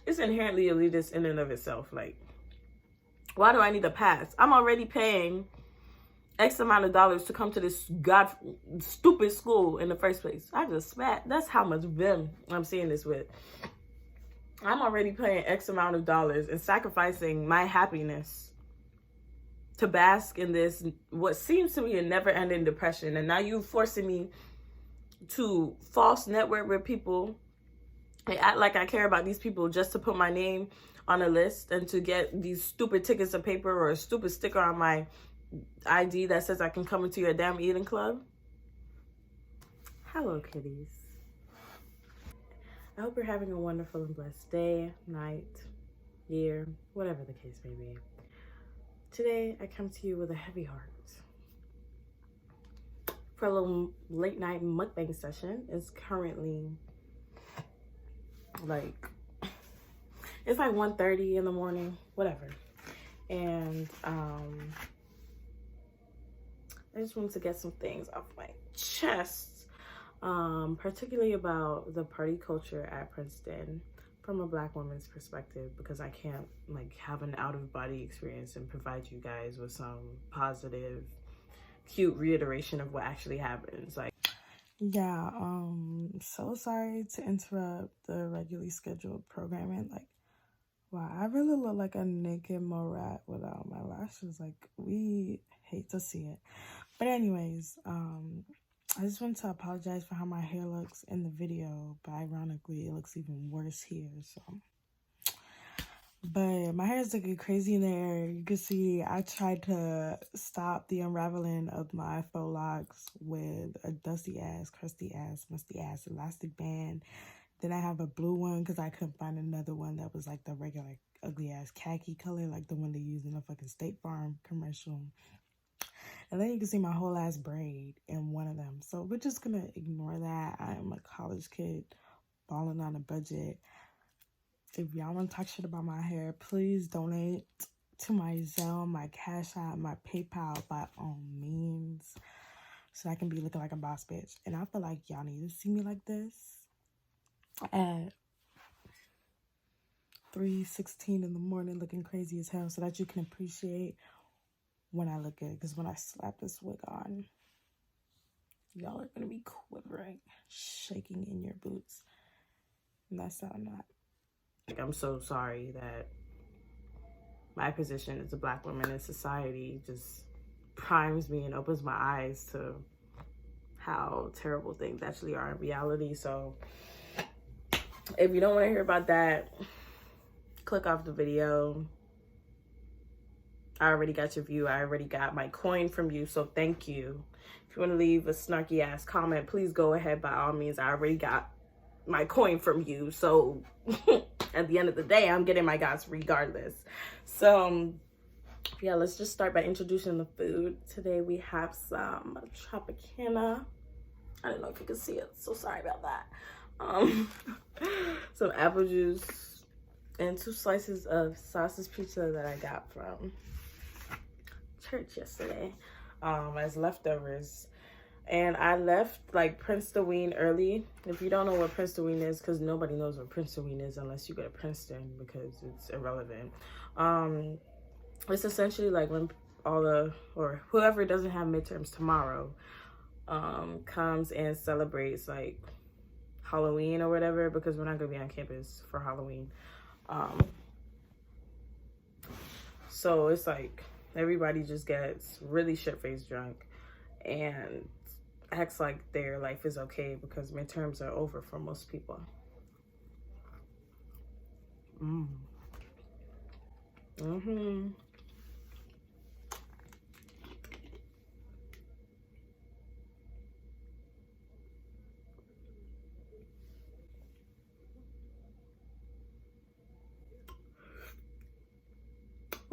it's inherently elitist in and of itself. Like, why do I need a pass? I'm already paying X amount of dollars to come to this stupid school in the first place. I just spat. That's how much vim I'm seeing this with. I'm already paying X amount of dollars and sacrificing my happiness to bask in this, what seems to be a never-ending depression. And now you forcing me to false network with people and act like I care about these people just to put my name on a list and to get these stupid tickets of paper or a stupid sticker on my ID that says I can come into your damn eating club. Hello, kiddies. I hope you're having a wonderful and blessed day, night, year, whatever the case may be. Today, I come to you with a heavy heart for a little late night mukbang session. It's currently like, it's like 1:30 in the morning, whatever. And I just wanted to get some things off my chest, particularly about the party culture at Princeton from a Black woman's perspective, because I can't like have an out-of-body experience and provide you guys with some positive, cute reiteration of what actually happens. Like, yeah, so sorry to interrupt the regularly scheduled programming. Like, wow, I really look like a naked morat without my lashes. Like, we hate to see it. But anyways, I just want to apologize for how my hair looks in the video, but ironically, it looks even worse here, so. But my hair is looking crazy in there. You can see I tried to stop the unraveling of my faux locks with a dusty ass, crusty ass, musty ass elastic band. Then I have a blue one because I couldn't find another one that was like the regular ugly ass khaki color, like the one they use in a fucking State Farm commercial. And then you can see my whole ass braid in one of them. So we're just gonna ignore that. I am a college kid balling on a budget. If y'all want to talk shit about my hair, please donate to my Zelle, my Cash App, my PayPal by all means, so I can be looking like a boss bitch. And I feel like y'all need to see me like this at 3:16 in the morning, looking crazy as hell, so that you can appreciate when I look good. Because when I slap this wig on, y'all are gonna be quivering, shaking in your boots, and that's how I'm not. Like, I'm so sorry that my position as a Black woman in society just primes me and opens my eyes to how terrible things actually are in reality. So if you don't want to hear about that, click off the video. I already got your view. I already got my coin from you, so thank you. If you want to leave a snarky ass comment, please go ahead by all means. I already got my coin from you, so at the end of the day, I'm getting my guys regardless. So yeah, let's just start by introducing the food. Today we have some Tropicana. I don't know if you can see it, so sorry about that. Some apple juice and 2 slices of sausage pizza that I got from church yesterday as leftovers. And I left like Princeton early. If you don't know what Princeton is, because nobody knows what Princeton is unless you go to Princeton, because it's irrelevant. It's essentially like when or whoever doesn't have midterms tomorrow comes and celebrates like Halloween or whatever, because we're not gonna be on campus for Halloween. So it's like everybody just gets really shit-faced drunk and acts like their life is okay because midterms are over for most people.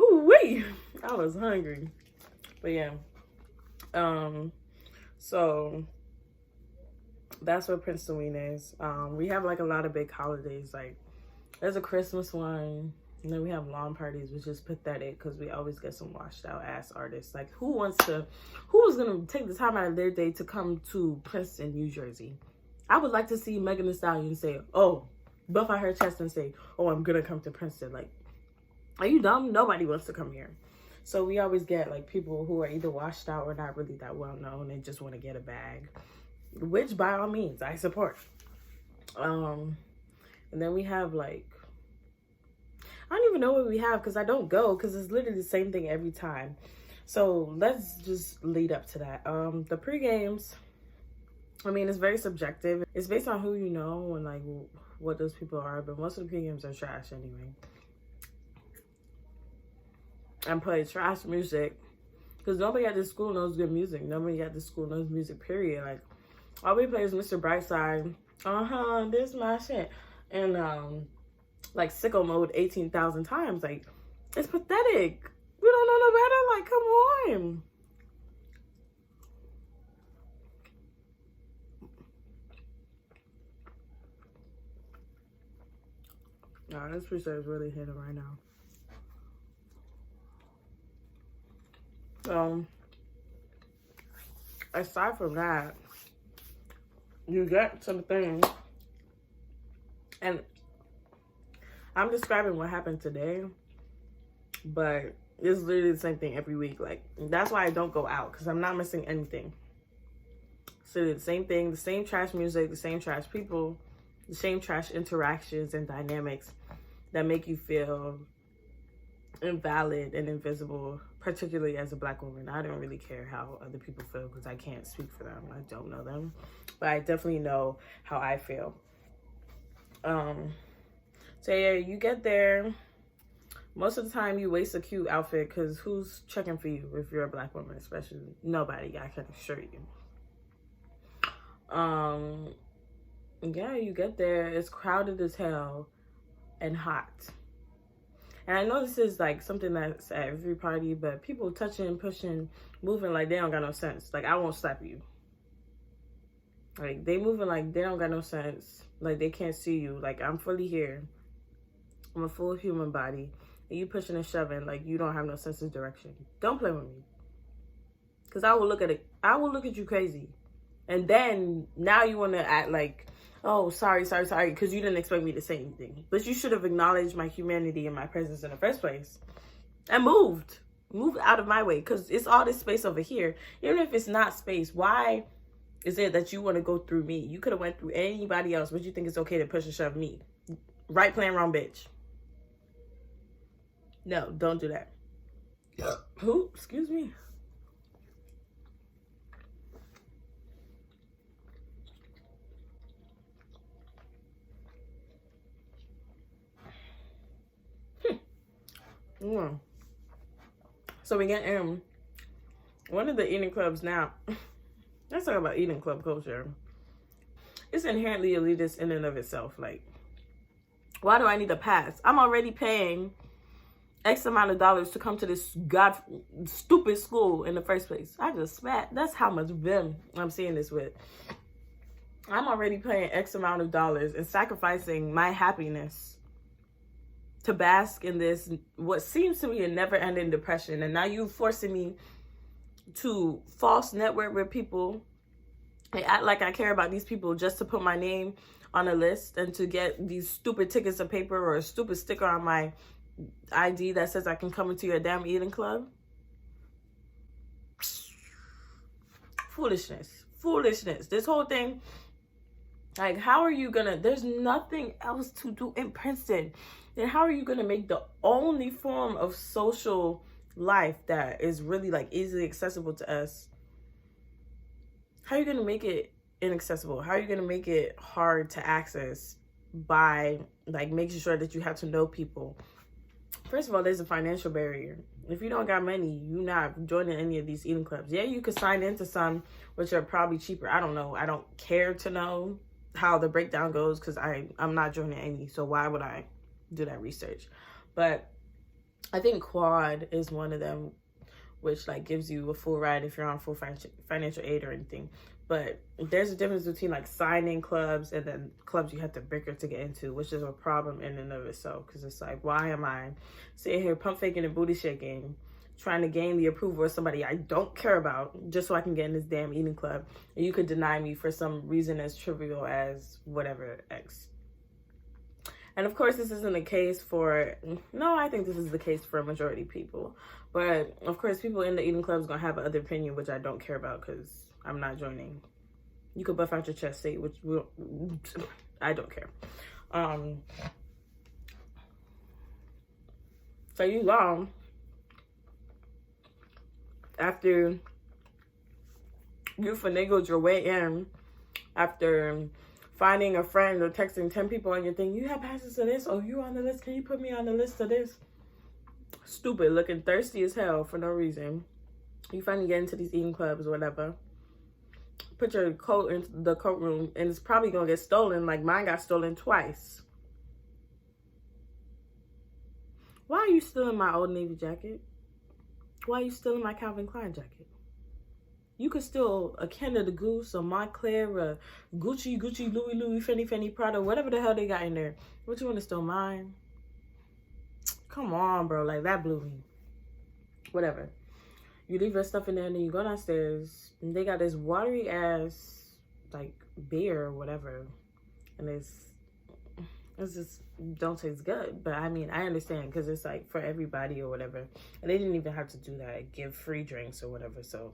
Ooh-wee! I was hungry. But yeah. So that's what Princeton is. We have like a lot of big holidays. Like there's a Christmas one, and then we have lawn parties, which is pathetic because we always get some washed out ass artists. Like who is gonna take the time out of their day to come to Princeton, New Jersey? I would like to see Megan Thee Stallion say, "Oh, buff out her chest and say, oh, I'm gonna come to Princeton. Like, are you dumb? Nobody wants to come here. So we always get like people who are either washed out or not really that well known and just want to get a bag, which by all means I support. And then we have like, I don't even know what we have because I don't go, because it's literally the same thing every time. So let's just lead up to that. The pre-games, I mean, it's very subjective. It's based on who you know and like what those people are, but most of the pre-games are trash anyway. And play trash music, because nobody at this school knows good music. Nobody at this school knows music, period. Like, all we play is Mr. Brightside, this my shit, and like Sicko Mode 18,000 times. Like, it's pathetic. We don't know no better. Like, come on. Nah, this preset is really hitting right now. Aside from that, you get some things, and I'm describing what happened today, but it's literally the same thing every week. Like, that's why I don't go out, because I'm not missing anything. So the same thing, the same trash music, the same trash people, the same trash interactions and dynamics that make you feel invalid and invisible, particularly as a Black woman. I don't really care how other people feel because I can't speak for them. I don't know them, but I definitely know how I feel. So yeah, you get there. Most of the time you waste a cute outfit, because who's checking for you if you're a Black woman, especially? Nobody, I can assure you. Yeah, you get there, it's crowded as hell and hot. And I know this is like something that's at every party, but people touching, pushing, moving like they don't got no sense. Like, I won't slap you. Like, they moving like they don't got no sense. Like, they can't see you. Like, I'm fully here. I'm a full human body. And you pushing and shoving like you don't have no sense of direction. Don't play with me. Because I will look at it. I will look at you crazy. And then now you want to act like, oh, sorry, because you didn't expect me to say anything. But you should have acknowledged my humanity and my presence in the first place. And moved out of my way, because it's all this space over here. Even if it's not space, why is it that you want to go through me? You could have went through anybody else, but you think it's okay to push and shove me. Right plan, wrong bitch. No, don't do that. Who? Excuse me. So we get in one of the eating clubs now. Let's talk about eating club culture. It's inherently elitist in and of itself. Like, why do I need a pass? I'm already paying X amount of dollars to come to this stupid school in the first place. I just spat. That's how much vim I'm seeing this with. I'm already paying X amount of dollars and sacrificing my happiness to bask in this, what seems to be a never-ending depression. And now you forcing me to false network with people and act like I care about these people just to put my name on a list and to get these stupid tickets of paper or a stupid sticker on my ID that says I can come into your damn eating club. Foolishness. This whole thing, like, how are you gonna, there's nothing else to do in Princeton. Then how are you gonna make the only form of social life that is really like easily accessible to us, how are you gonna make it inaccessible? How are you gonna make it hard to access by like making sure that you have to know people? First of all, there's a financial barrier. If you don't got money, you're not joining any of these eating clubs. Yeah, you could sign into some, which are probably cheaper. I don't know. I don't care to know how the breakdown goes, because I'm not joining any. So why would I do that research? But I think Quad is one of them, which like gives you a full ride if you're on full financial aid or anything. But there's a difference between like signing clubs and then clubs you have to bicker to get into, which is a problem in and of itself. Because it's like, why am I sitting here pump faking and booty shaking, trying to gain the approval of somebody I don't care about just so I can get in this damn eating club? And you could deny me for some reason as trivial as whatever X. And of course, this isn't the case for, no, I think this is the case for a majority of people. But of course, people in the eating clubs gonna have another opinion, which I don't care about because I'm not joining. You could buff out your chest, say, which I don't care. So you go after you finagled your way in, after finding a friend or texting 10 people on your thing, you have passes to this, oh, you on the list, can you put me on the list of this? Stupid, looking thirsty as hell for no reason. You finally get into these eating clubs or whatever. Put your coat into the coat room, and it's probably gonna get stolen, like mine got stolen twice. Why are you stealing my Old Navy jacket? Why are you stealing my Calvin Klein jacket? You could steal a Canada Goose, a Montclair, a Gucci, Louis, Fendi, Prada, whatever the hell they got in there. What, you want to steal mine? Come on, bro. Like, that blew me. Whatever. You leave your stuff in there, and then you go downstairs, and they got this watery ass, like, beer or whatever. And it's just don't taste good. But I mean, I understand because it's like for everybody or whatever. And they didn't even have to do that, give free drinks or whatever. So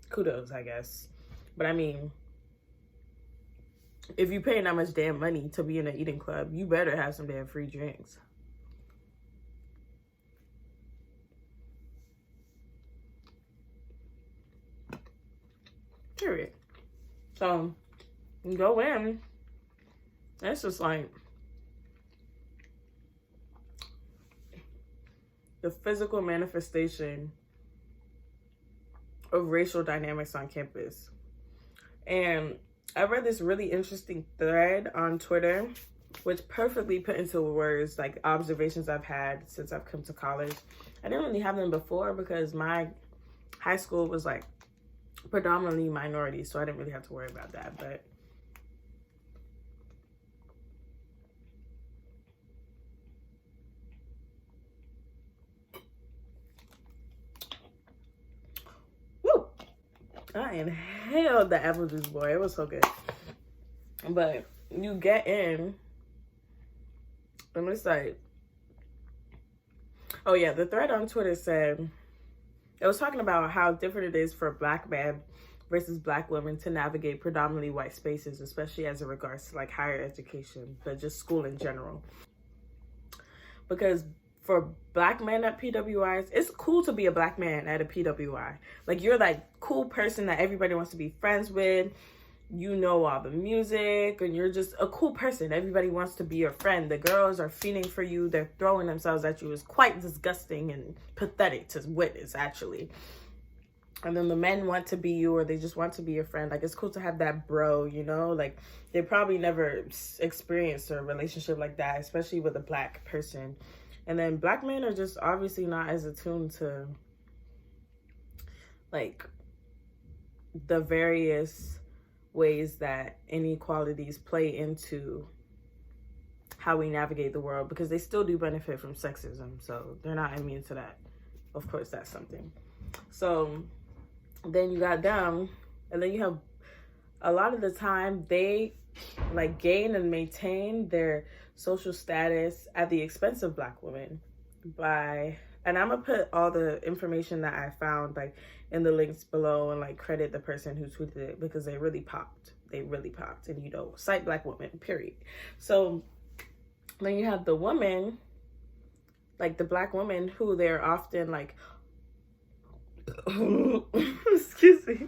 kudos, I guess. But I mean, if you paying that much damn money to be in an eating club, you better have some damn free drinks. Period. So you go in. It's just like the physical manifestation of racial dynamics on campus. And I read this really interesting thread on Twitter, which perfectly put into words like observations I've had since I've come to college. I didn't really have them before because my high school was like predominantly minority, so I didn't really have to worry about that. But I inhaled the apple juice, boy. It was so good. But you get in, and it's like, oh yeah, the thread on Twitter said, it was talking about how different it is for Black men versus Black women to navigate predominantly white spaces, especially as it regards to like higher education, but just school in general. Because for Black men at PWIs, it's cool to be a Black man at a PWI. Like, you're that cool person that everybody wants to be friends with. You know all the music, and you're just a cool person. Everybody wants to be your friend. The girls are fiending for you. They're throwing themselves at you. It's quite disgusting and pathetic to witness, actually. And then the men want to be you, or they just want to be your friend. Like, it's cool to have that bro, you know? Like, they probably never experienced a relationship like that, especially with a Black person. And then Black men are just obviously not as attuned to, like, the various ways that inequalities play into how we navigate the world, because they still do benefit from sexism. So they're not immune to that. Of course, that's something. So then you got them, and then you have a lot of the time they like gain and maintain their social status at the expense of Black women by, and I'm gonna put all the information that I found like in the links below and like credit the person who tweeted it because they really popped. And you know, cite Black women, period. So then you have the woman, like the Black women, who they're often like excuse me,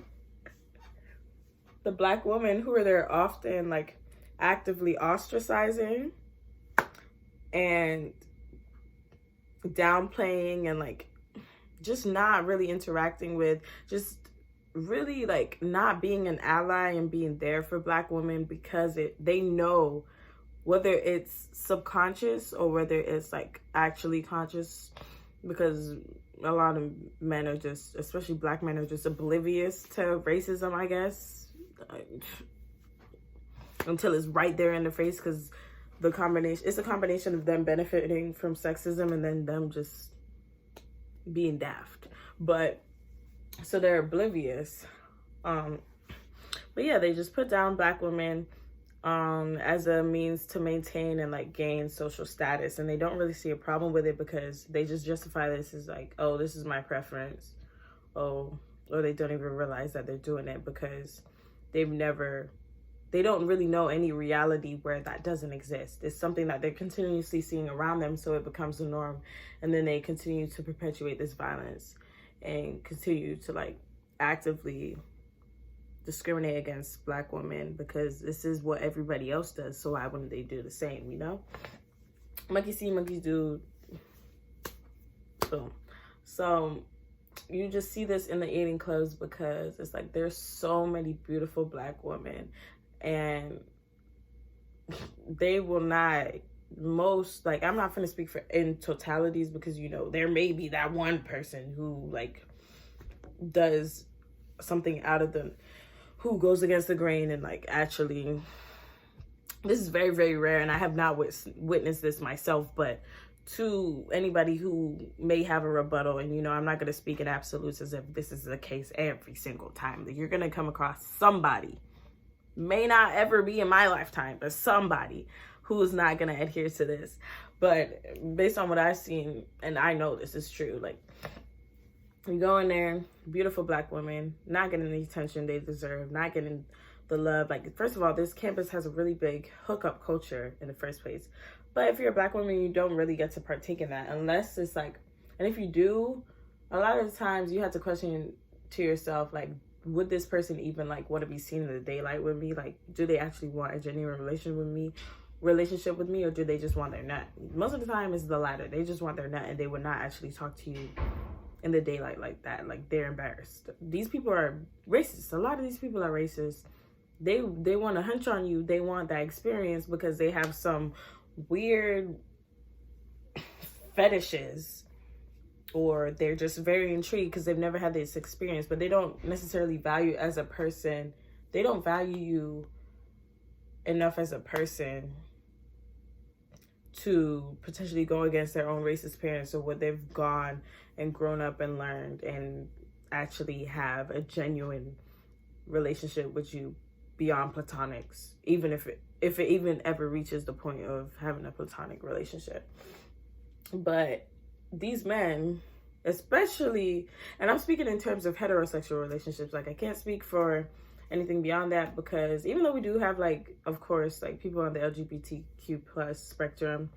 the Black women who are they're often like actively ostracizing and downplaying and like just not really interacting with, just really like not being an ally and being there for Black women because they know, whether it's subconscious or whether it's like actually conscious, because a lot of men are just, especially Black men, are just oblivious to racism, I guess, until it's right there in the face, because it's a combination of them benefiting from sexism and then them just being daft. But so they're oblivious. But yeah, they just put down Black women as a means to maintain and like gain social status, and they don't really see a problem with it because they just justify this as like, oh, this is my preference. Oh, or they don't even realize that they're doing it because they don't really know any reality where that doesn't exist. It's something that they're continuously seeing around them, so it becomes the norm, and then they continue to perpetuate this violence and continue to like actively discriminate against Black women because this is what everybody else does, so why wouldn't they do the same, you know? Monkey see, monkey do. Boom. So you just see this in the eating clubs because it's like there's so many beautiful Black women, and they will not, most, like, I'm not gonna speak for in totalities because, you know, there may be that one person who like does something out of the, who goes against the grain and like actually, this is very, very rare, and I have not witnessed this myself, but to anybody who may have a rebuttal, and, you know, I'm not going to speak in absolutes as if this is the case every single time, that you're going to come across somebody, may not ever be in my lifetime, but somebody who is not going to adhere to this. But based on what I've seen, and I know this is true, like, you go in there, beautiful Black women, not getting the attention they deserve, not getting the love. Like, first of all, this campus has a really big hookup culture in the first place. But if you're a Black woman, you don't really get to partake in that unless it's like, and if you do, a lot of the times you have to question to yourself, like, would this person even like want to be seen in the daylight with me? Like, do they actually want a genuine relationship with me, or do they just want their nut? Most of the time it's the latter. They just want their nut, and they would not actually talk to you in the daylight like that. Like, they're embarrassed. These people are racist. A lot of these people are racist. They want to hunch on you. They want that experience because they have some weird fetishes, or they're just very intrigued because they've never had this experience, but they don't necessarily value as a person. They don't value you enough as a person to potentially go against their own racist parents or what they've gone and grown up and learned, and actually have a genuine relationship with you beyond platonics, even if it even ever reaches the point of having a platonic relationship. But these men, especially, and I'm speaking in terms of heterosexual relationships, like, I can't speak for anything beyond that, because even though we do have, like, of course, like, people on the LGBTQ plus spectrum,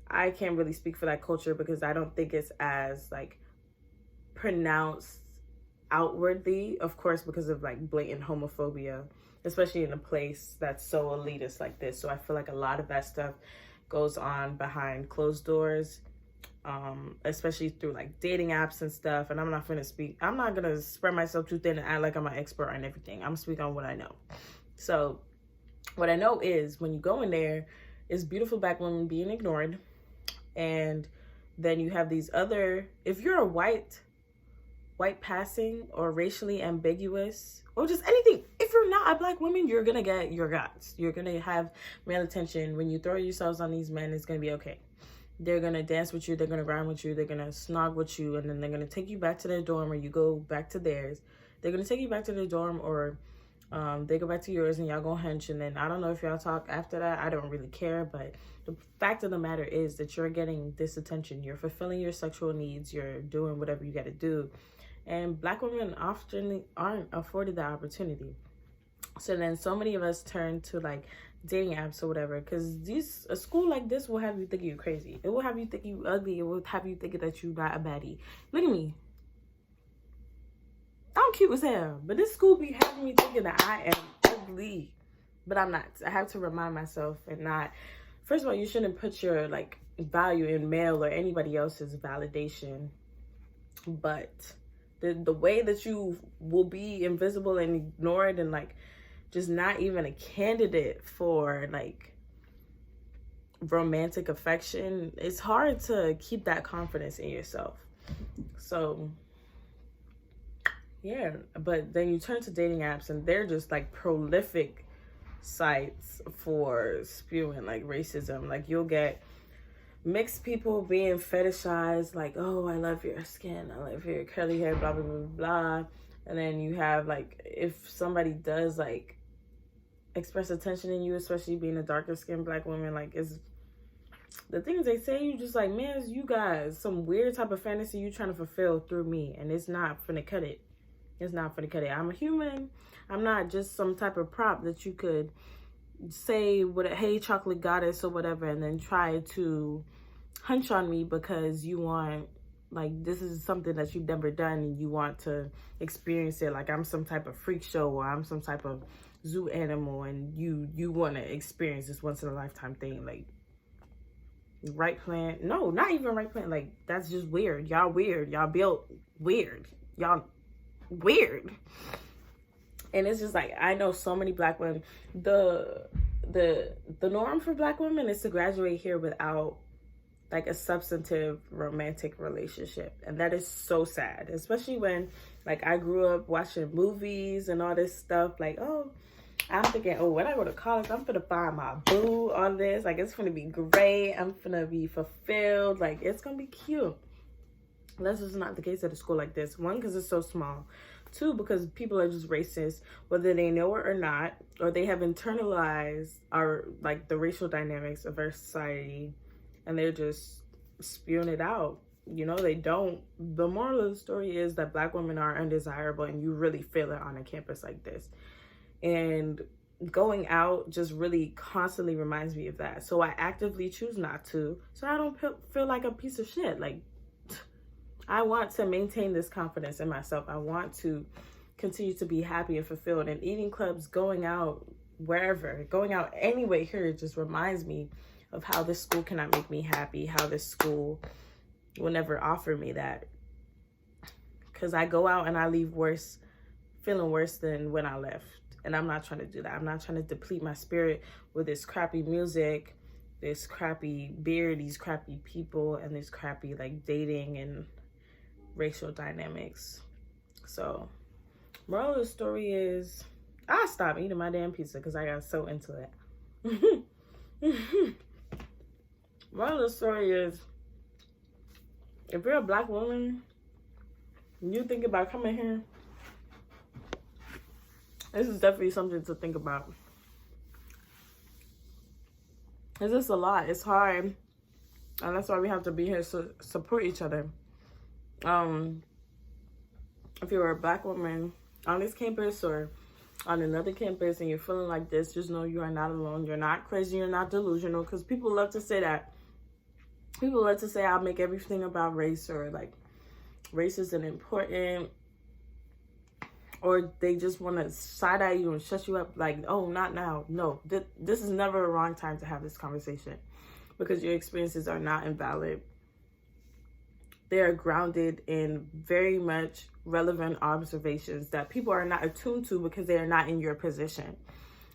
I can't really speak for that culture because I don't think it's as like pronounced outwardly, of course, because of like blatant homophobia, especially in a place that's so elitist like this. So I feel like a lot of that stuff goes on behind closed doors, especially through like dating apps and stuff. And I'm not gonna spread myself too thin and act like I'm an expert on everything. I'm speaking on what I know. So what I know is when you go in there, it's beautiful Black women being ignored. And then you have these other, if you're a white passing or racially ambiguous or just anything, if you're not a Black woman, you're gonna get your guts. You're gonna have male attention. When you throw yourselves on these men, it's gonna be okay. They're gonna dance with you, they're gonna grind with you, they're gonna snog with you, and then they're gonna take you back to their dorm, or you go back to theirs. They're gonna take you back to their dorm, or they go back to yours, and y'all go hunch, and then I don't know if y'all talk after that. I don't really care, but the fact of the matter is that you're getting this attention. You're fulfilling your sexual needs. You're doing whatever you got to do. And Black women often aren't afforded that opportunity. So then so many of us turn to like dating apps or whatever, because a school like this will have you thinking you're crazy. It will have you thinking you ugly. It will have you thinking that you're not a baddie. Look at me. I'm cute as hell, but this school be having me thinking that I am ugly, but I'm not. I have to remind myself and not. First of all, you shouldn't put your like value in male or anybody else's validation, but the way that you will be invisible and ignored and like just not even a candidate for like romantic affection, it's hard to keep that confidence in yourself. So yeah, but then you turn to dating apps and they're just like prolific sites for spewing like racism. Like, you'll get mixed people being fetishized, like, oh, I love your skin, I love your curly hair, blah blah blah blah. And then you have like, if somebody does like express attention in you, especially being a darker skinned black woman. Like, it's the things they say, you just like, man, you guys some weird type of fantasy you trying to fulfill through me, and it's not finna cut it. It's not finna cut it. I'm a human. I'm not just some type of prop that you could say what a hey chocolate goddess or whatever, and then try to hunch on me because you want, like, this is something that you've never done and you want to experience it. Like I'm some type of freak show, or I'm some type of zoo animal, and you want to experience this once in a lifetime thing. Like, right plan? No, not even right plan. Like, that's just weird. Y'all weird. Y'all built weird. Y'all weird. And it's just like, I know so many black women, the norm for black women is to graduate here without like a substantive romantic relationship, and that is so sad, especially when like I grew up watching movies and all this stuff. Like, oh, I'm thinking, oh, when I go to college, I'm gonna find my boo on this. Like, it's gonna be great. I'm gonna be fulfilled. Like, it's gonna be cute. That's just not the case at a school like this. One, because it's so small. Two, because people are just racist, whether they know it or not, or they have internalized our, like, the racial dynamics of our society, and they're just spewing it out. You know, they don't. The moral of the story is that black women are undesirable, and you really feel it on a campus like this. And going out just really constantly reminds me of that. So I actively choose not to, so I don't feel like a piece of shit. Like, I want to maintain this confidence in myself. I want to continue to be happy and fulfilled. And eating clubs, going out wherever, going out anyway here, just reminds me of how this school cannot make me happy, how this school will never offer me that. Because I go out and I leave worse, feeling worse than when I left. And I'm not trying to do that. I'm not trying to deplete my spirit with this crappy music, this crappy beer, these crappy people, and this crappy like dating and racial dynamics. So, moral of the story is, I stopped eating my damn pizza because I got so into it. Moral of the story is, if you're a black woman, you think about coming here, this is definitely something to think about. It's just a lot. It's hard. And that's why we have to be here to support each other. If you're a black woman on this campus or on another campus and you're feeling like this, just know you are not alone. You're not crazy. You're not delusional. Because people love to say that. People love to say I'll make everything about race, or like race isn't important, or they just want to side-eye you and shut you up. Like, oh, not now. No, this is never a wrong time to have this conversation, because your experiences are not invalid. They are grounded in very much relevant observations that people are not attuned to because they are not in your position.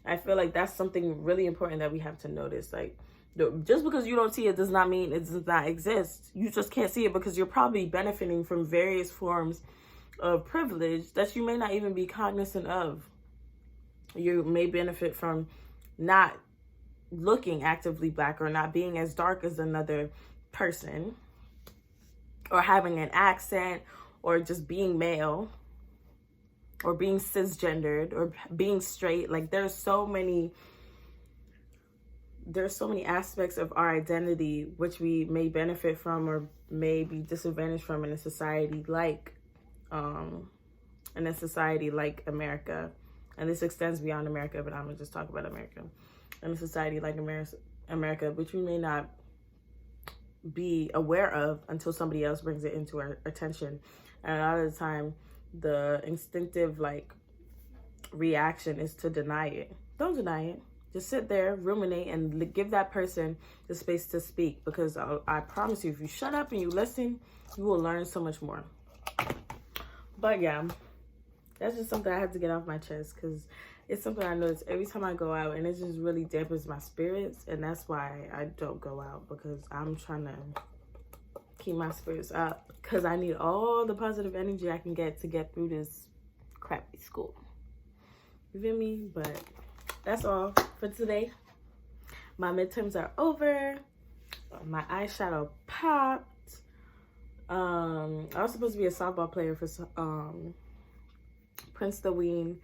I feel like that's something really important that we have to notice. Like, just because you don't see it does not mean it does not exist. You just can't see it because you're probably benefiting from various forms of privilege that you may not even be cognizant of. You may benefit from not looking actively black, or not being as dark as another person, or having an accent, or just being male, or being cisgendered, or being straight. Like, there's so many aspects of our identity which we may benefit from or may be disadvantaged from in a society like America. And this extends beyond America, but I'm gonna just talk about America. In a society like America, which we may not be aware of until somebody else brings it into our attention. And a lot of the time, the instinctive like reaction is to deny it. Don't deny it. Just sit there, ruminate, and give that person the space to speak. Because I promise you, if you shut up and you listen, you will learn so much more. But yeah, that's just something I had to get off my chest, because it's something I notice every time I go out, and it just really dampens my spirits. And that's why I don't go out, because I'm trying to keep my spirits up, because I need all the positive energy I can get to get through this crappy school. You feel me? But that's all for today. My midterms are over. My eyeshadow popped. I was supposed to be a softball player for Princeton.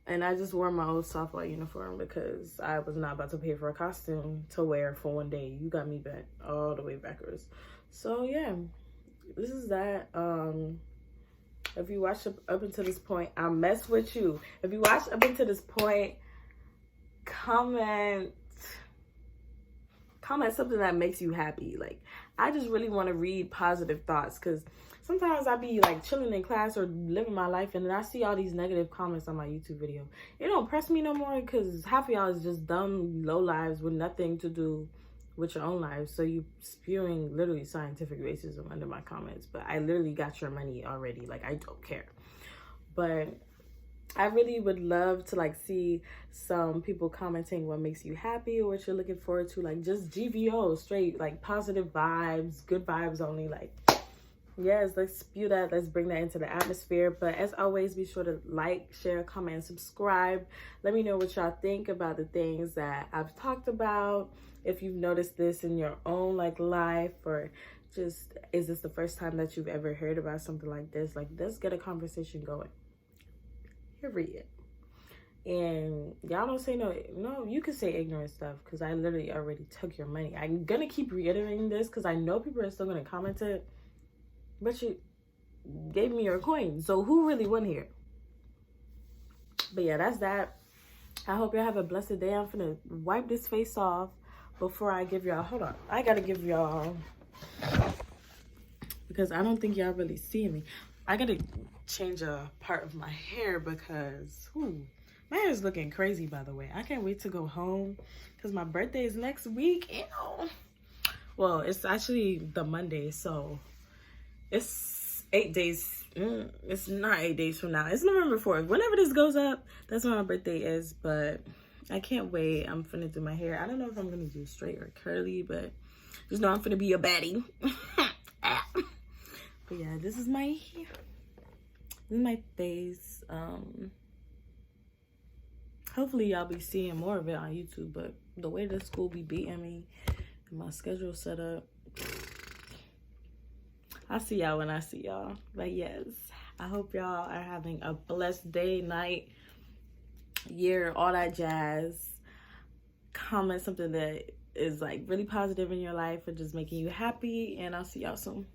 And I just wore my old softball uniform because I was not about to pay for a costume to wear for one day. You got me bent all the way backwards. So yeah, this is that. If you watched up until this point, I mess with you. If you watched up until this point, comment something that makes you happy. Like, I just really want to read positive thoughts, because sometimes I be like chilling in class or living my life, and then I see all these negative comments on my YouTube video. It don't press me no more, because half of y'all is just dumb low lives with nothing to do with your own lives. So you spewing literally scientific racism under my comments, but I literally got your money already. Like, I don't care. But I really would love to like see some people commenting what makes you happy or what you're looking forward to. Like, just GVO, straight like positive vibes, good vibes only. Like, yes, let's spew that. Let's bring that into the atmosphere. But as always, be sure to like, share, comment, and subscribe. Let me know what y'all think about the things that I've talked about. If you've noticed this in your own like life, or just, is this the first time that you've ever heard about something like this? Like, let's get a conversation going. Period. And y'all don't say no, you can say ignorant stuff, because I literally already took your money. I'm gonna keep reiterating this because I know people are still gonna comment it, but you gave me your coin, so who really won here? But yeah, that's that. I hope y'all have a blessed day. I'm gonna wipe this face off before I give y'all, hold on, I gotta give y'all, because I don't think y'all really see me. I gotta change a part of my hair because my hair is looking crazy, by the way. I can't wait to go home because my birthday is next week. Ew. Well, it's actually the Monday, so it's 8 days. It's not 8 days from now. It's November 4th. Whenever this goes up, that's when my birthday is. But I can't wait. I'm finna do my hair. I don't know if I'm gonna do straight or curly, but just know I'm finna be a baddie. But yeah, this is my face. Hopefully y'all be seeing more of it on YouTube, but the way the school be beating me and my schedule set up, I'll see y'all when I see y'all. But yes, I hope y'all are having a blessed day, night, year, all that jazz. Comment something that is like really positive in your life or just making you happy, and I'll see y'all soon.